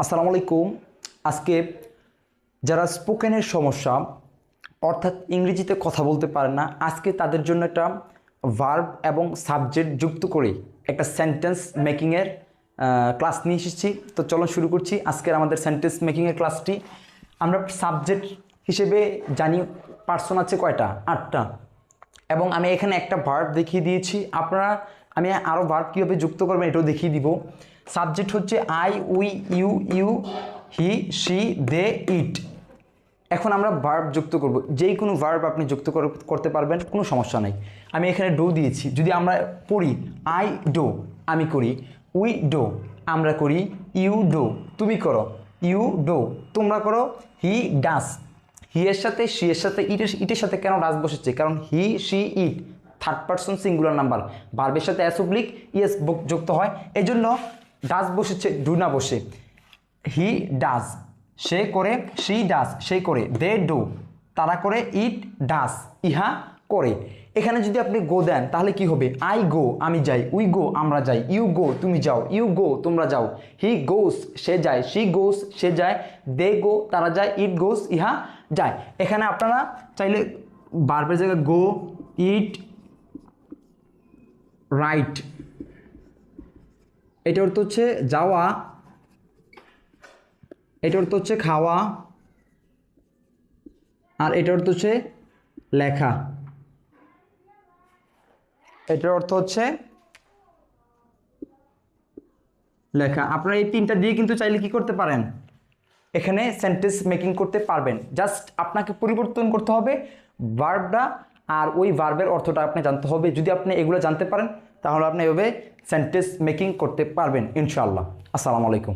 আসসালামু আলাইকুম। আজকে যারা স্পোকেনের সমস্যা অর্থাৎ ইংরেজিতে কথা বলতে পারে না, আজকে তাদের জন্য একটা ভার্ব এবং সাবজেক্ট যুক্ত করে একটা সেন্টেন্স মেকিংয়ের ক্লাস নিয়ে এসেছি। তো চলো শুরু করছি আজকের আমাদের সেন্টেন্স মেকিংয়ের ক্লাসটি। আমরা সাবজেক্ট হিসেবে জানি পার্সন আছে কয়টা, 8টা, এবং আমি এখানে একটা ভার্ব দেখিয়ে দিয়েছি। আমি আরও ভার্ব কীভাবে যুক্ত করবেন এটাও দেখিয়ে দিব। সাবজেক্ট হচ্ছে I, we, you, he, she, they, it. এখন আমরা ভার্ব যুক্ত করব, যেই কোনো ভার্ব আপনি যুক্ত করতে পারবেন, কোনো সমস্যা নেই। আমি এখানে ডো দিয়েছি। যদি আমরা পড়ি আই ডো, আমি করি, উই ডো, আমরা করি, ইউ ডো, তুমি করো, ইউ ডো, তোমরা করো, হি ডাস। হি এর সাথে শি এর সাথে ইটের সাথে কেন ডাস বসেছে? কারণ he, she, it third person singular number, ভার্বের সাথে এস অবলিক ইএস যুক্ত হয়, এই জন্য ডাস বসেছে, ডু না বসে। হি ডাস, সে করে, শি ডাস, সে করে, দে ডু, তারা করে, ইট ডাস, ইহা করে। এখানে যদি আপনি গো দেন তাহলে কি হবে? আই গো, আমি যাই, উই গো, আমরা যাই, ইউ গো, তুমি যাও, ইউ গো, তোমরা যাও, হি গোস, সে যায়, শি গোস, সে যায়, দে গো, তারা যায়, ইট গোস, ইহা যায়। এখানে আপনারা চাইলে ভার্বের জায়গায় গো, ইট, রাইট, এটা অর্থ হচ্ছে যাওয়া, এটা অর্থ হচ্ছে খাওয়া, আর এটা অর্থ হচ্ছে লেখা। এটার অর্থ হচ্ছে লেখা। আপনারা এই তিনটা দিয়ে কিন্তু চাইলে কি করতে পারেন, এখানে সেন্টেন্স মেকিং করতে পারবেন। জাস্ট আপনাকে পরিবর্তন করতে হবে ভার্বটা, আর ওই ভার্বের অর্থটা আপনি জানতে হবে। যদি আপনি এগুলো জানতে পারেন তাহলে আপনি এভাবে সেন্টেন্স মেকিং করতে পারবেন ইনশাআল্লাহ। আসসালামু আলাইকুম।